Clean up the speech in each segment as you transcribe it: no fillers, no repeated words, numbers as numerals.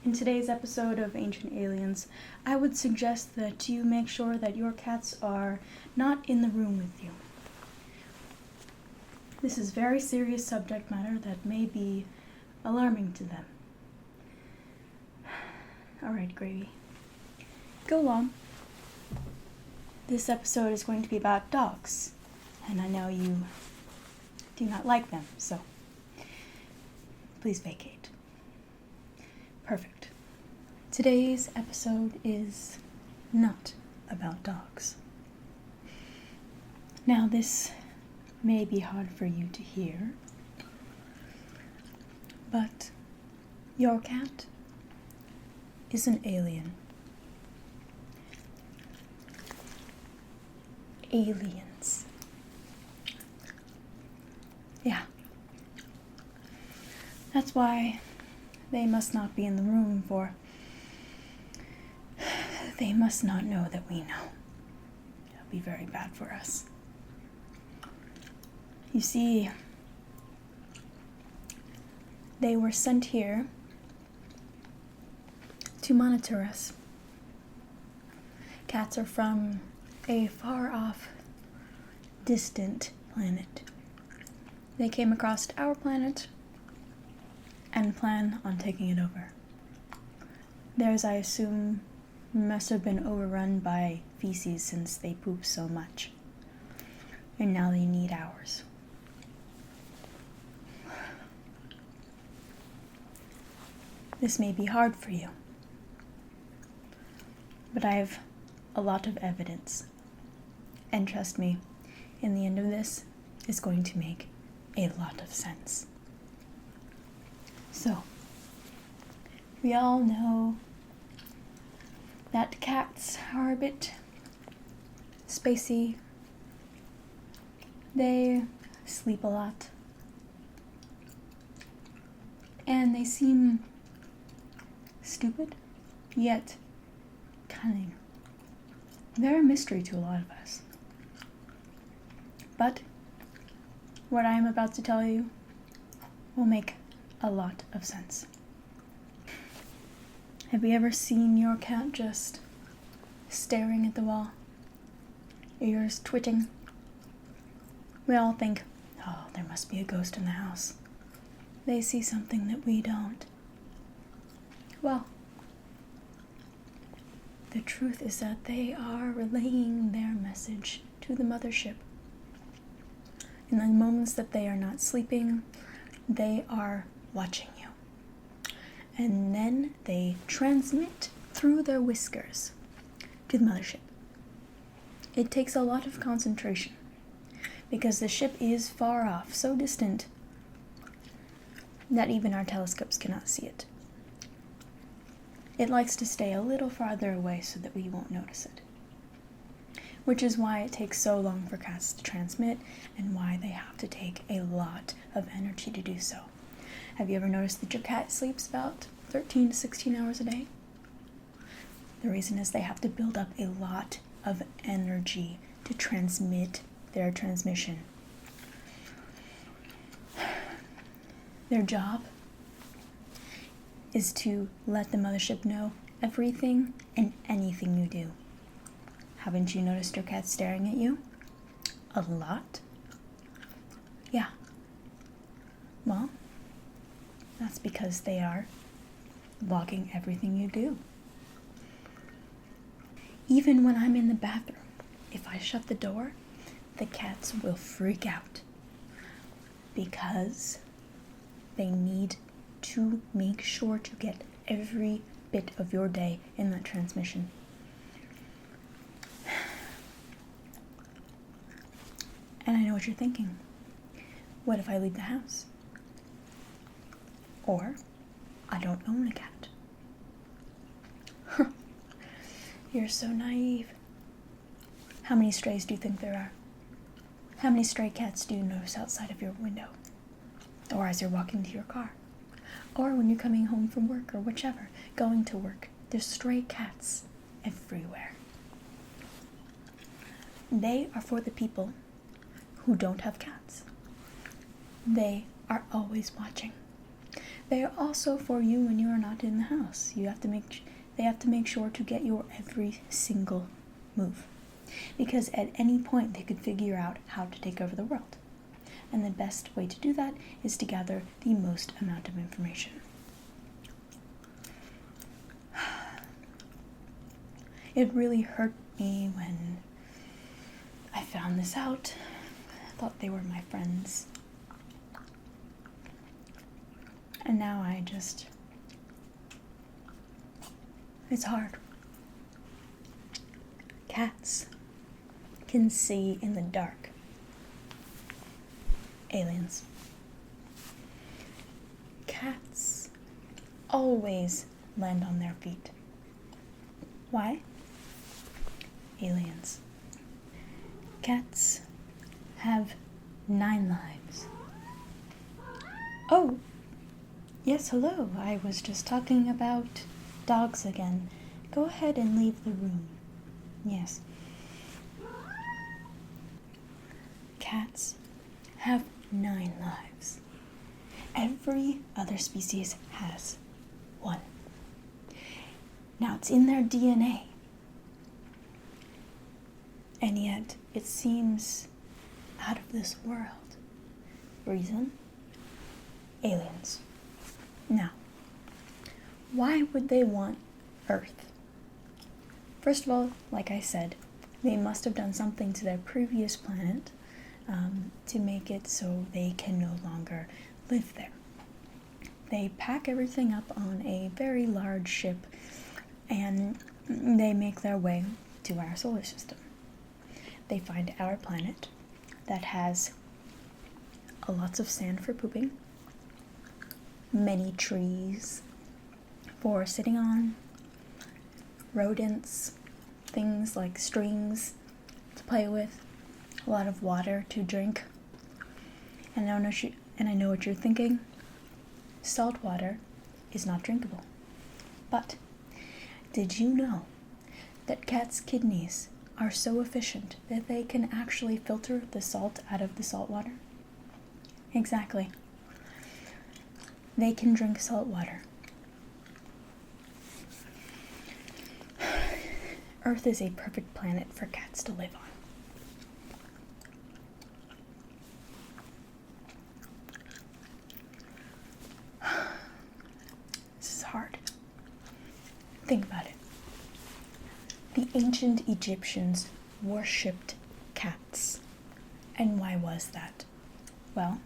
In today's episode of Ancient Aliens, I would suggest that you make sure that your cats are not in the room with you. This is very serious subject matter that may be alarming to them. Alright, Gravy. Go along. This episode is going to be about dogs, and I know you do not like them, so please vacate. Perfect. Today's episode is not about dogs. Now, this may be hard for you to hear, but your cat is an alien. Aliens. Yeah. That's why they must not be in the room, for they must not know that we know. It'll be very bad for us. You see, they were sent here to monitor us. Cats are from a far-off, distant planet. They came across our planet and plan on taking it over. Theirs, I assume, must have been overrun by feces since they poop so much. And now they need ours. This may be hard for you, but I have a lot of evidence. And trust me, in the end of this, it's going to make a lot of sense. So, we all know that cats are a bit spacey. They sleep a lot. And they seem stupid, yet cunning. They're a mystery to a lot of us. But what I am about to tell you will make a lot of sense. Have you ever seen your cat just staring at the wall? Ears twitching? We all think, oh, there must be a ghost in the house. They see something that we don't. Well, the truth is that they are relaying their message to the mothership. In the moments that they are not sleeping, they are watching you. And then they transmit through their whiskers to the mothership. It takes a lot of concentration because the ship is far off, so distant that even our telescopes cannot see it. It likes to stay a little farther away so that we won't notice it. Which is why it takes so long for cats to transmit and why they have to take a lot of energy to do so. Have you ever noticed that your cat sleeps about 13 to 16 hours a day? The reason is they have to build up a lot of energy to transmit their transmission. Their job is to let the mothership know everything and anything you do. Haven't you noticed your cat staring at you? A lot? Yeah. Well, that's because they are logging everything you do. Even when I'm in the bathroom, if I shut the door, the cats will freak out because they need to make sure to get every bit of your day in that transmission. And I know what you're thinking. What if I leave the house? Or, I don't own a cat. You're so naive. How many strays do you think there are? How many stray cats do you notice outside of your window? Or as you're walking to your car? Or when you're coming home from work or whichever, going to work? There's stray cats everywhere. They are for the people who don't have cats. They are always watching. They are also for you when you are not in the house. They have to make sure to get your every single move. Because at any point they could figure out how to take over the world. And the best way to do that is to gather the most amount of information. It really hurt me when I found this out. I thought they were my friends. And now it's hard. Cats can see in the dark. Aliens. Cats always land on their feet. Why? Aliens. Cats have 9 lives. Oh, yes, hello. I was just talking about dogs again. Go ahead and leave the room. Yes. Cats have 9 lives. Every other species has 1. Now, it's in their DNA. And yet, it seems out of this world. Reason? Aliens. Now, why would they want Earth? First of all, like I said, they must have done something to their previous planet to make it so they can no longer live there. They pack everything up on a very large ship and they make their way to our solar system. They find our planet that has lots of sand for pooping, many trees for sitting on, rodents, things like strings to play with, a lot of water to drink. And I know what you're thinking. Salt water is not drinkable. But did you know that cats' kidneys are so efficient that they can actually filter the salt out of the salt water? Exactly. They can drink salt water. Earth is a perfect planet for cats to live on. This is hard. Think about it. The ancient Egyptians worshipped cats. And why was that? Well,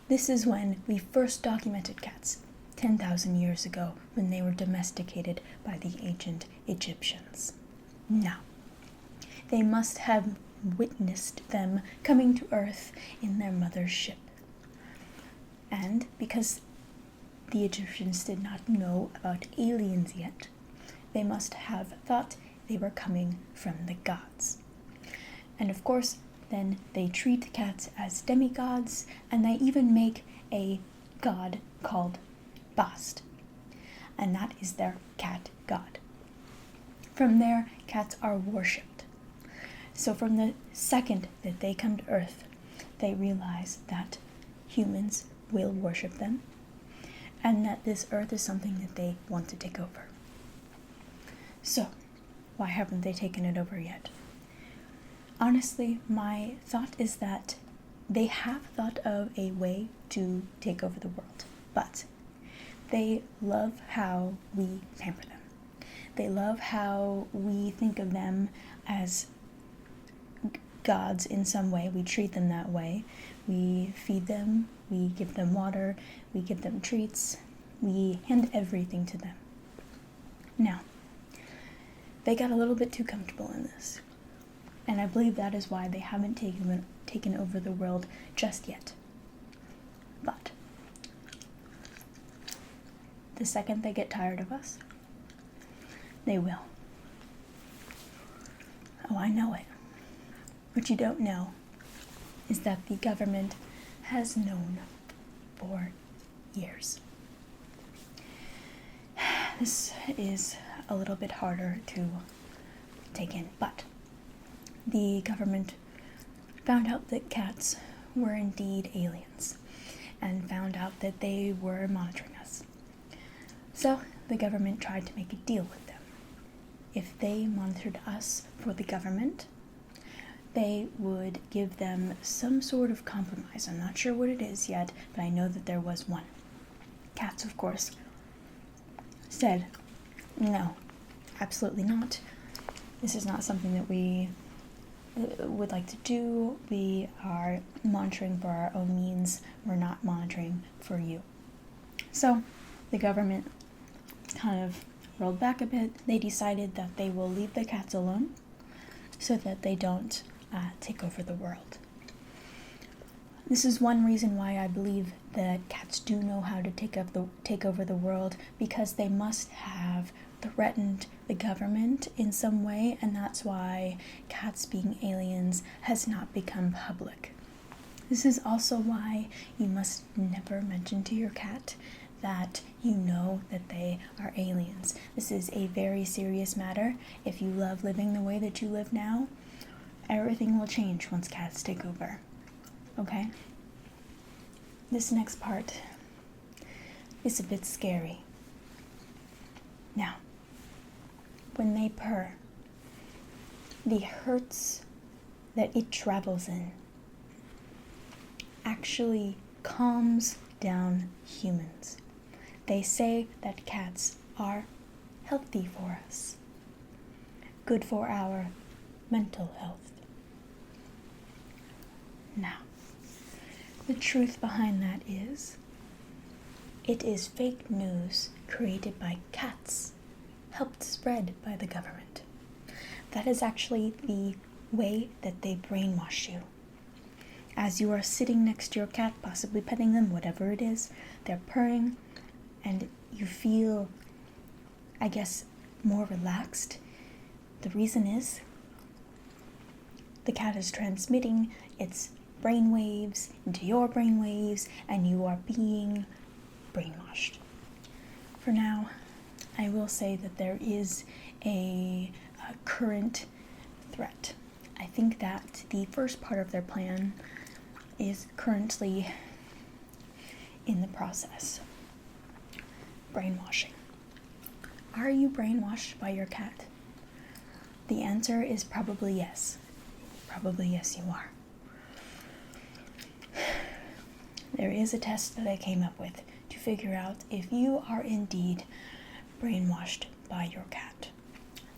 this is when we first documented cats, 10,000 years ago, when they were domesticated by the ancient Egyptians. Now, they must have witnessed them coming to Earth in their mother's ship. And because the Egyptians did not know about aliens yet, they must have thought they were coming from the gods. And of course, then they treat cats as demigods, and they even make a god called Bast. And that is their cat god. From there, cats are worshipped. So from the second that they come to Earth, they realize that humans will worship them, and that this Earth is something that they want to take over. So, why haven't they taken it over yet? Honestly, my thought is that they have thought of a way to take over the world, but they love how we pamper them. They love how we think of them as gods in some way. We treat them that way. We feed them, we give them water, we give them treats, we hand everything to them. Now, they got a little bit too comfortable in this. And I believe that is why they haven't taken over the world just yet. But the second they get tired of us, they will. Oh, I know it. What you don't know is that the government has known for years. This is a little bit harder to take in, but the government found out that cats were indeed aliens, and found out that they were monitoring us. So the government tried to make a deal with them. If they monitored us for the government, they would give them some sort of compromise. I'm not sure what it is yet, but I know that there was one. Cats, of course, said, no, absolutely not. This is not something that we would like to do. We are monitoring for our own means. We're not monitoring for you. So the government kind of rolled back a bit. They decided that they will leave the cats alone so that they don't take over the world. This is one reason why I believe that cats do know how to take over the world, because they must have threatened the government in some way, and that's why cats being aliens has not become public. This is also why you must never mention to your cat that you know that they are aliens. This is a very serious matter. If you love living the way that you live now, everything will change once cats take over. Okay? This next part is a bit scary. Now, when they purr, the hertz that it travels in actually calms down humans. They say that cats are healthy for us, good for our mental health. Now, the truth behind that is, it is fake news created by cats, helped spread by the government. That is actually the way that they brainwash you. As you are sitting next to your cat, possibly petting them, whatever it is, they're purring, and you feel, I guess, more relaxed. The reason is, the cat is transmitting its brainwaves into your brainwaves, and you are being brainwashed. For now, I will say that there is a current threat. I think that the first part of their plan is currently in the process. Brainwashing. Are you brainwashed by your cat? The answer is probably yes. Probably yes, you are. There is a test that I came up with to figure out if you are indeed brainwashed by your cat.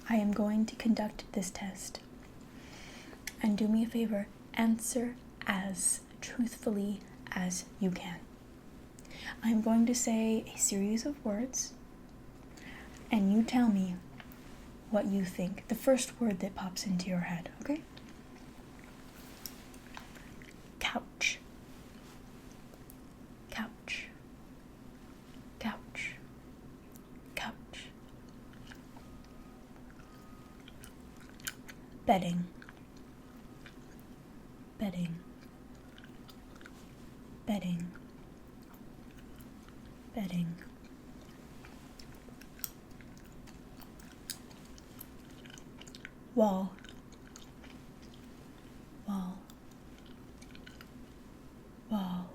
I am going to conduct this test. And do me a favor, answer as truthfully as you can. I'm going to say a series of words, and you tell me what you think. The first word that pops into your head, okay? Couch. Couch. Couch. Couch. Bedding. Bedding. Bedding. Bedding. Wall. Wall. Wall.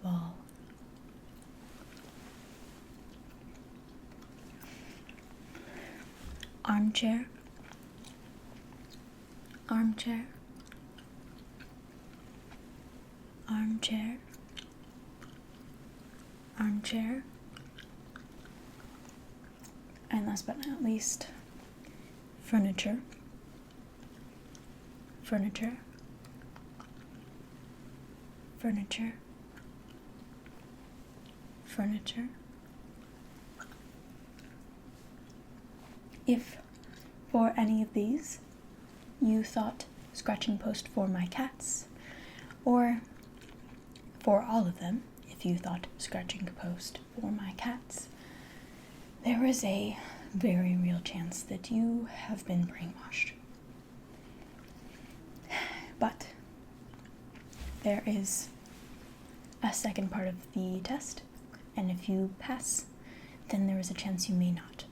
Wall. Armchair. Armchair. Armchair. Armchair. And last but not least, furniture. Furniture. Furniture. Furniture. If for any of these you thought scratching post for my cats, or for all of them, if you thought scratching post for my cats, there is a very real chance that you have been brainwashed. But there is a second part of the test, and if you pass, then there is a chance you may not.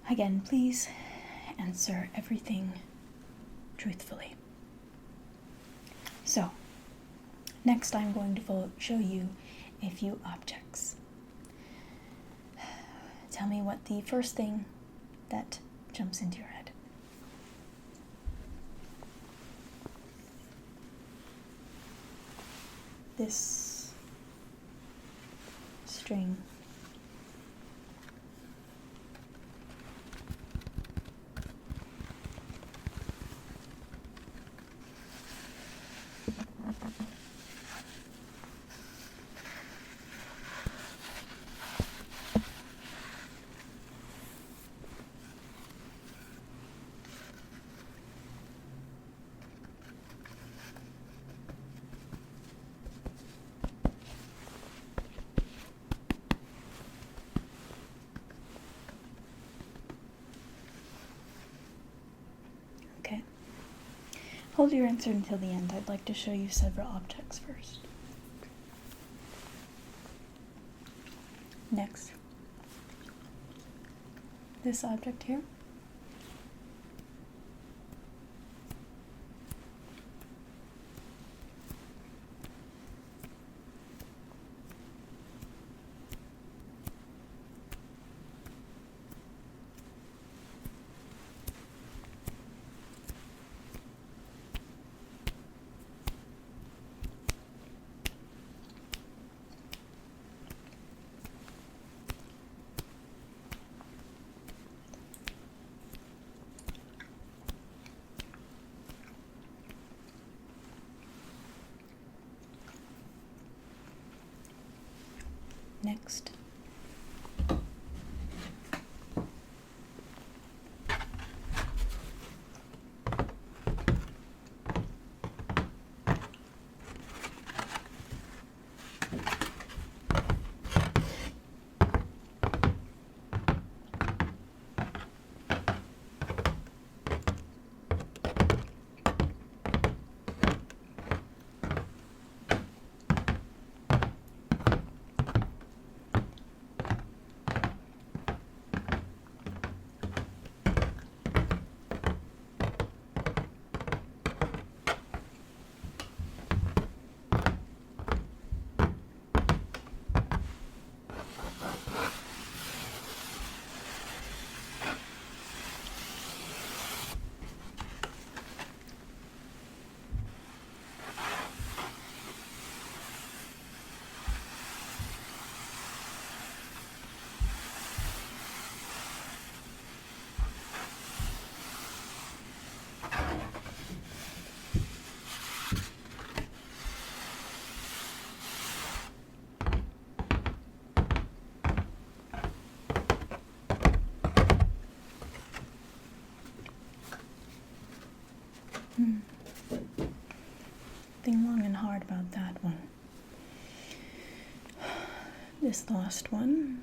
Again, please answer everything truthfully. So, Next, I'm going to show you a few objects. Tell me what the first thing that jumps into your head. This string. Okay. Hold your answer until the end. I'd like to show you several objects first. Next, this object here. Next, think long and hard about that one. This last one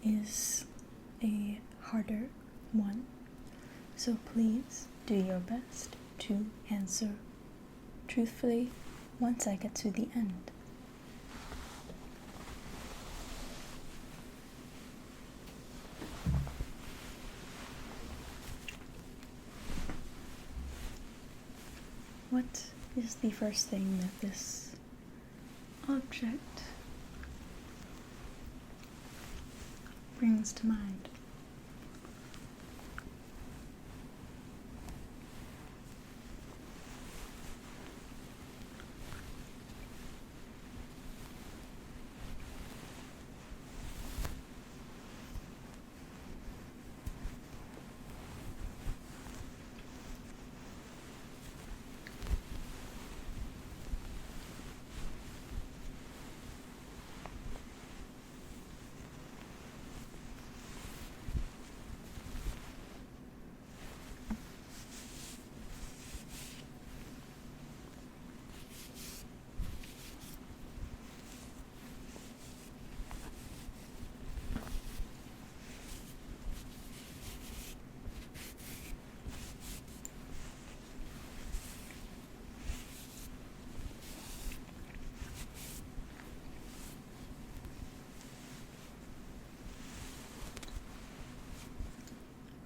is a harder one, so please do your best to answer truthfully once I get to the end. What is the first thing that this object brings to mind?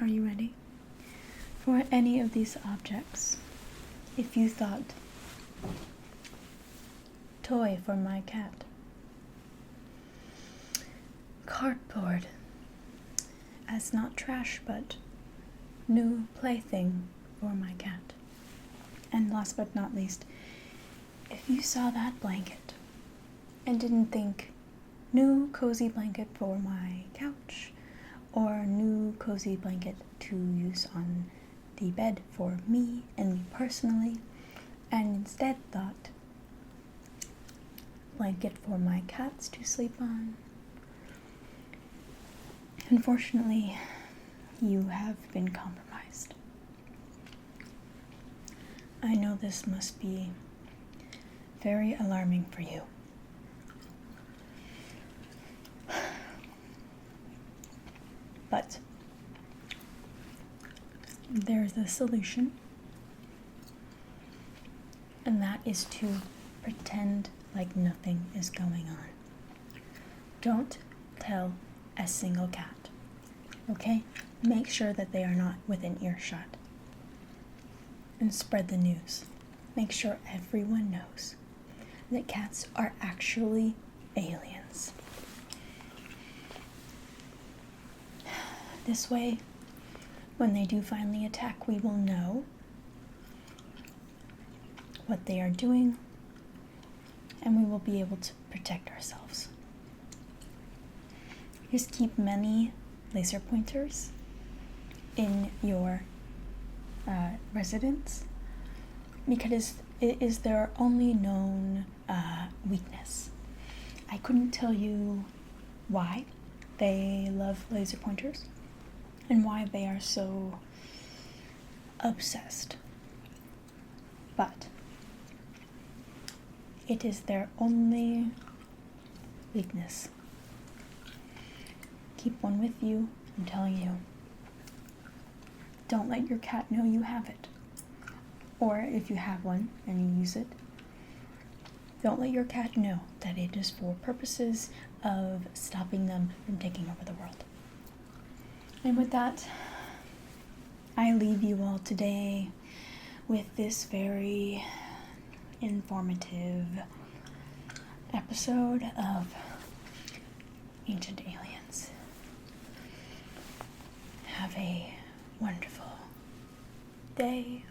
Are you ready? For any of these objects, if you thought Toy for my cat. Cardboard, as not trash but new plaything for my cat. And last but not least, if you saw that blanket and didn't think new cozy blanket for my couch or new cozy blanket to use on the bed for me and me personally, and instead thought blanket for my cats to sleep on, unfortunately, you have been compromised. I know this must be very alarming for you. But there's a solution, and that is to pretend like nothing is going on. Don't tell a single cat, okay? Make sure that they are not within earshot. And spread the news. Make sure everyone knows that cats are actually aliens. This way, when they do finally attack, we will know what they are doing, and we will be able to protect ourselves. Just keep many laser pointers in your residence, because it is their only known weakness. I couldn't tell you why they love laser pointers and why they are so obsessed, but it is their only weakness. Keep one with you, I'm telling you. Don't let your cat know you have it. Or if you have one and you use it, don't let your cat know that it is for purposes of stopping them from taking over the world. And with that, I leave you all today with this very informative episode of Ancient Aliens. Have a wonderful day